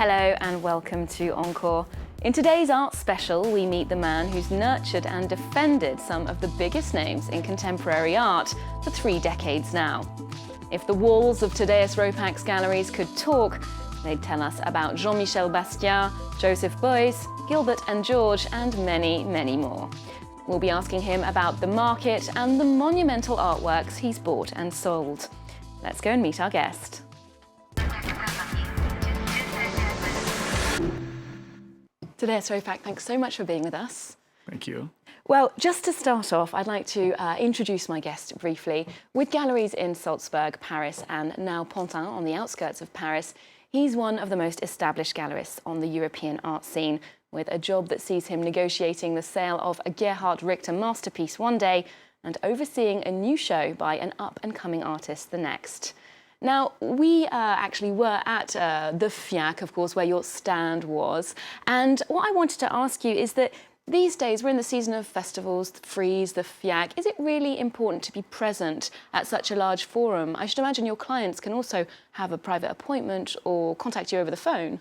Hello and welcome to ENCORE. In today's art special, we meet the man who's nurtured and defended some of the biggest names in contemporary art for 3 decades now. If the walls of Thaddaeus Ropac's galleries could talk, they'd tell us about Jean-Michel Basquiat, Joseph Beuys, Gilbert and George, and many, many more. We'll be asking him about the market and the monumental artworks he's bought and sold. Let's go and meet our guest. Thaddaeus Ropac, thanks so much for being with us. Thank you. Well, just to start off, I'd like to introduce my guest briefly. With galleries in Salzburg, Paris, and now Pantin on the outskirts of Paris, he's one of the most established gallerists on the European art scene, with a job that sees him negotiating the sale of a Gerhard Richter masterpiece one day and overseeing a new show by an up-and-coming artist the next. Now, we actually were at the FIAC, of course, where your stand was. And what I wanted to ask you is that these days we're in the season of festivals, the Frieze, the FIAC. Is it really important to be present at such a large forum? I should imagine your clients can also have a private appointment or contact you over the phone.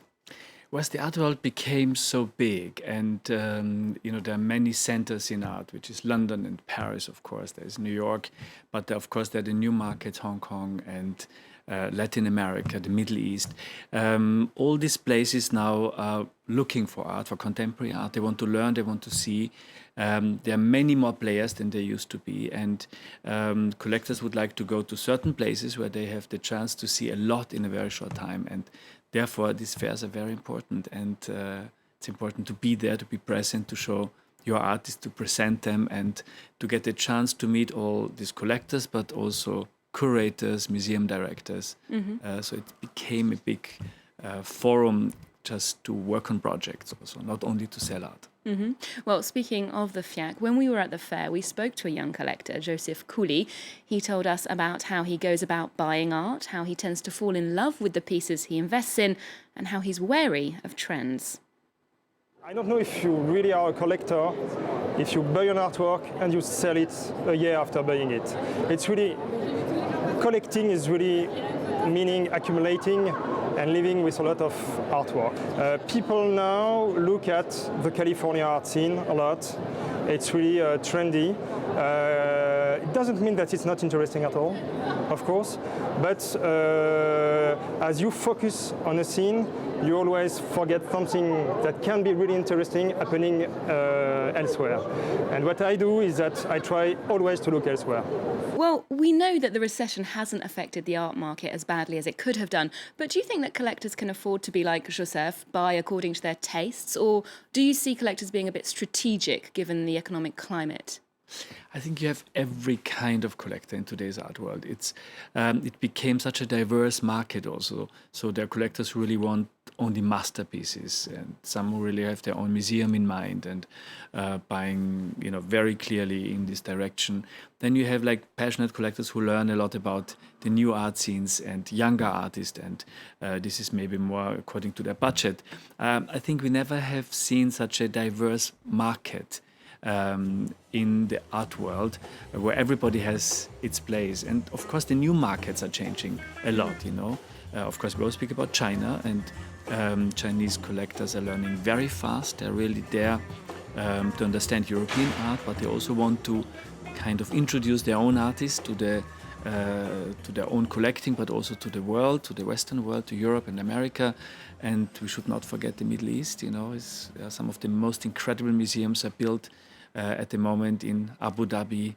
Well, the art world became so big, and there are many centers in art, which is London and Paris, of course. There's New York, but of course there are the new markets, Hong Kong and Latin America, the Middle East. All these places now are looking for art, for contemporary art. They want to learn, they want to see. There are many more players than there used to be, and collectors would like to go to certain places where they have the chance to see a lot in a very short time. And therefore, these fairs are very important, and it's important to be there, to be present, to show your artists, to present them, and to get a chance to meet all these collectors, but also curators, museum directors. So it became a big forum just to work on projects also, not only to sell art. Well, speaking of the FIAC, when we were at the fair, we spoke to a young collector, Joseph Cooley. He told us about how he goes about buying art, how he tends to fall in love with the pieces he invests in, and how he's wary of trends. I don't know if you really are a collector, if you buy an artwork and you sell it a year after buying it. It's really, collecting is really meaning accumulating and living with a lot of artwork. People now look at the California art scene a lot. It's really trendy. It doesn't mean that it's not interesting at all, of course, but as you focus on a scene, you always forget something that can be really interesting happening elsewhere. And what I do is that I try always to look elsewhere. Well, we know that the recession hasn't affected the art market as badly as it could have done, but do you think that collectors can afford to be like Joseph, buy according to their tastes, or do you see collectors being a bit strategic given the economic climate? I think you have every kind of collector in today's art world. It became such a diverse market also. So there are collectors who really want only masterpieces, and some who really have their own museum in mind and buying, very clearly in this direction. Then you have like passionate collectors who learn a lot about the new art scenes and younger artists, and this is maybe more according to their budget. I think we never have seen such a diverse market in the art world, where everybody has its place. And of course the new markets are changing a lot, Of course we all speak about China, and Chinese collectors are learning very fast. They're really there to understand European art, but they also want to kind of introduce their own artists to their own collecting, but also to the world, to the Western world, to Europe and America. And we should not forget the Middle East. Some of the most incredible museums are built at the moment in Abu Dhabi.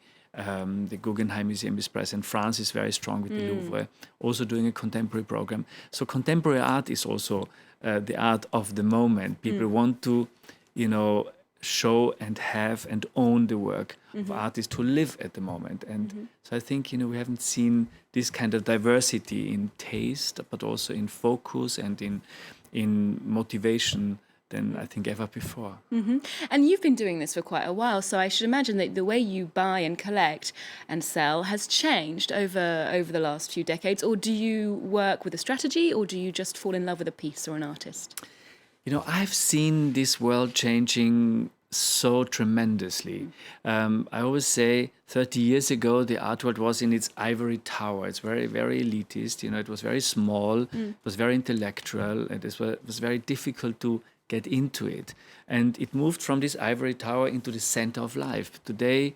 The Guggenheim Museum is present. France is very strong with the Louvre, also doing a contemporary program. So contemporary art is also the art of the moment. People want to, show and have and own the work of artists who live at the moment. And so I think, we haven't seen this kind of diversity in taste, but also in focus and in motivation than I think ever before. And you've been doing this for quite a while, so I should imagine that the way you buy and collect and sell has changed over the last few decades. Or do you work with a strategy, or do you just fall in love with a piece or an artist? I've seen this world changing so tremendously. I always say 30 years ago, the art world was in its ivory tower. It's very, very elitist. It was very small, it was very intellectual, and it was very difficult to get into it. And it moved from this ivory tower into the center of life. Today,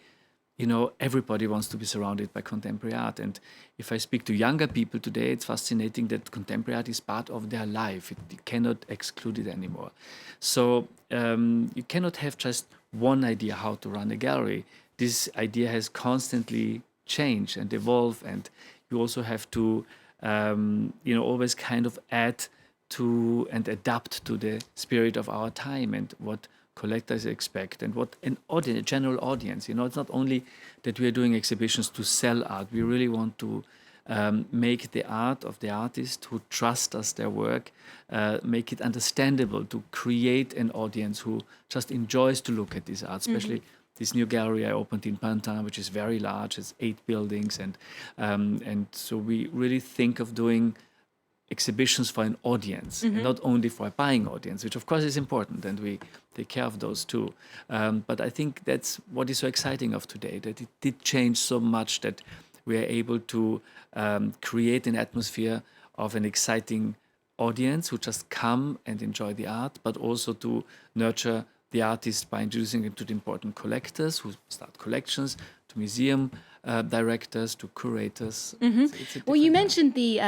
everybody wants to be surrounded by contemporary art. And if I speak to younger people today, it's fascinating that contemporary art is part of their life. You cannot exclude it anymore. So you cannot have just one idea how to run a gallery. This idea has constantly changed and evolved, and you also have to, always kind of add to and adapt to the spirit of our time and what collectors expect and what a general audience. It's not only that we are doing exhibitions to sell art. We really want to make the art of the artist who trust us their work, make it understandable, to create an audience who just enjoys to look at this art, especially this new gallery I opened in Pantin, which is very large. It's 8 buildings, and so we really think of doing exhibitions for an audience, and not only for a buying audience, which of course is important, and we take care of those too. But I think that's what is so exciting of today, that it did change so much that we are able to create an atmosphere of an exciting audience who just come and enjoy the art, but also to nurture the artist by introducing them to the important collectors who start collections, to museum directors, to curators. Well, you mentioned the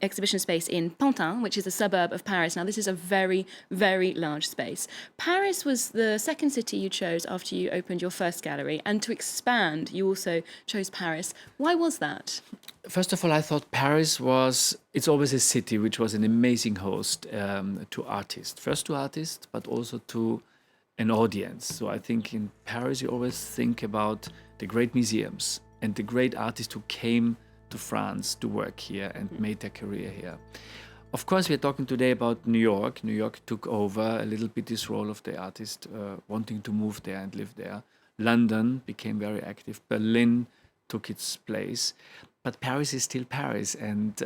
exhibition space in Pantin, which is a suburb of Paris. Now, this is a very, very large space. Paris was the second city you chose after you opened your first gallery, and to expand, you also chose Paris. Why was that? First of all, I thought Paris it's always a city which was an amazing host to artists. First to artists, but also to an audience. So I think in Paris, you always think about the great museums and the great artists who came to France to work here and made their career here. Of course, we're talking today about New York. New York took over a little bit this role of the artist wanting to move there and live there. London became very active. Berlin took its place. But Paris is still Paris. And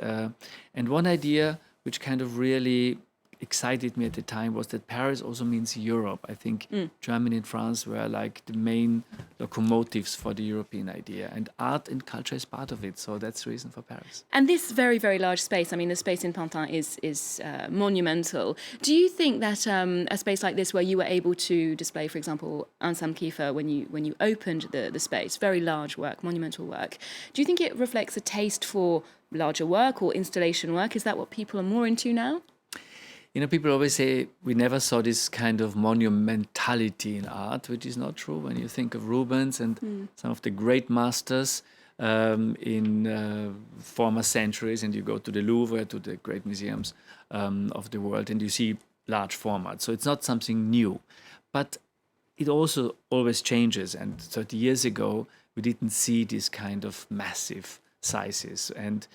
one idea which kind of really excited me at the time was that Paris also means Europe. I think Germany and France were like the main locomotives for the European idea, and art and culture is part of it. So that's the reason for Paris. And this very, very large space, I mean, the space in Pantin is monumental. Do you think that a space like this, where you were able to display, for example, Ansam Kiefer, when you opened the space, very large work, monumental work, do you think it reflects a taste for larger work or installation work? Is that what people are more into now? People always say we never saw this kind of monumentality in art, which is not true. When you think of Rubens and some of the great masters in former centuries, and you go to the Louvre, to the great museums of the world, and you see large formats. So it's not something new. But it also always changes. And 30 years ago, we didn't see this kind of massive sizes. And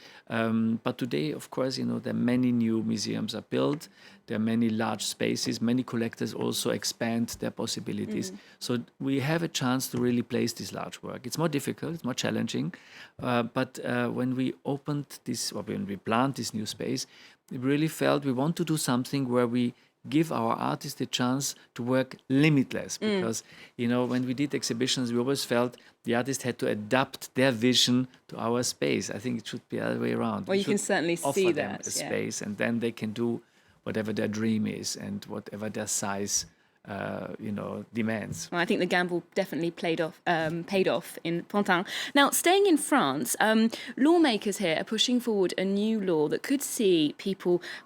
but today, of course, there are many new museums are built. There are many large spaces. Many collectors also expand their possibilities. So we have a chance to really place this large work. It's more difficult, it's more challenging. But when we opened this, or when we planned this new space, we really felt we want to do something where we give our artists a chance to work limitless, because when we did exhibitions, we always felt the artist had to adapt their vision to our space. I think it should be the other way around. Well, you can certainly see that. Offer them a space, and then they can do whatever their dream is and whatever their size demands. Well, I think the gamble definitely paid off in Pantin. Now, staying in France, lawmakers here are pushing forward a new law that could see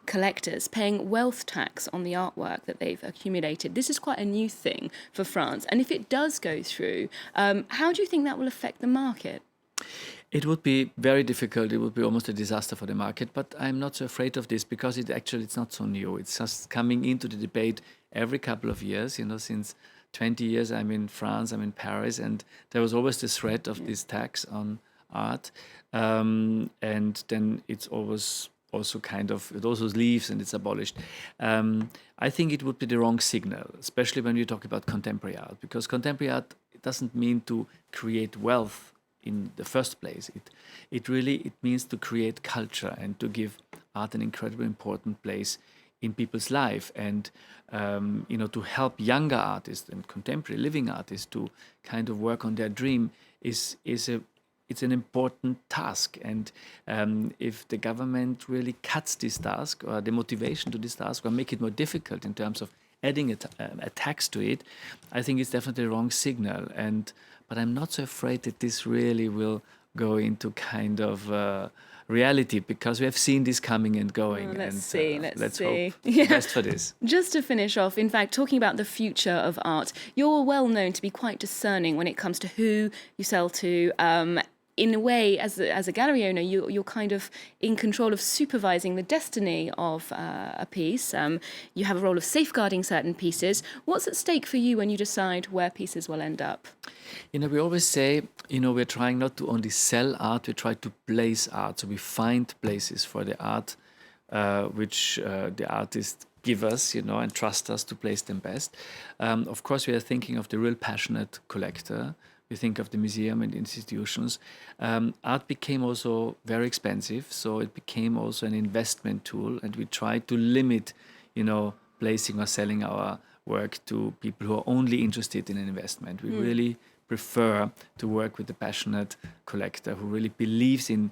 collectors, paying wealth tax on the artwork that they've accumulated. This is quite a new thing for France. And if it does go through, how do you think that will affect the market? It would be very difficult. It would be almost a disaster for the market. But I'm not so afraid of this, because it's not so new. It's just coming into the debate every couple of years. Since 20 years I'm in France, I'm in Paris, and there was always the threat of this tax on art. And then it's always also it also leaves and it's abolished. I think it would be the wrong signal, especially when you talk about contemporary art, because contemporary art doesn't mean to create wealth in the first place. It means to create culture and to give art an incredibly important place in people's life, and to help younger artists and contemporary living artists to kind of work on their dream it's an important task. And if the government really cuts this task, or the motivation to this task, or make it more difficult in terms of adding a tax to it, I think it's definitely the wrong signal. But I'm not so afraid that this really will go into kind of reality, because we have seen this coming and going. Let's Let's see. hope the best for this. Just to finish off, in fact, talking about the future of art, you're well known to be quite discerning when it comes to who you sell to. In a way, as a gallery owner, you're kind of in control of supervising the destiny of a piece. You have a role of safeguarding certain pieces. What's at stake for you when you decide where pieces will end up? We always say, we're trying not to only sell art, we try to place art. So we find places for the art which the artists give us, and trust us to place them best. Of course, we are thinking of the real passionate collector. We think of the museum and institutions. Art became also very expensive, so it became also an investment tool, and we try to limit, placing or selling our work to people who are only interested in an investment. We really prefer to work with the passionate collector who really believes in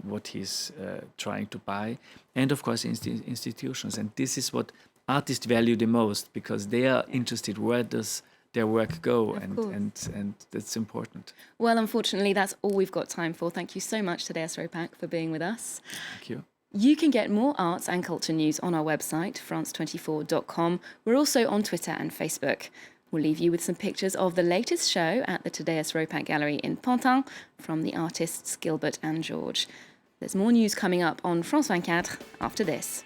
what he's trying to buy, and of course institutions. And this is what artists value the most, because they are interested, where does their work go, and that's important. Well, unfortunately, that's all we've got time for. Thank you so much, Thaddaeus Ropac, for being with us. Thank you. You can get more arts and culture news on our website, france24.com. We're also on Twitter and Facebook. We'll leave you with some pictures of the latest show at the Thaddaeus Ropac Gallery in Pantin from the artists Gilbert and George. There's more news coming up on France 24 after this.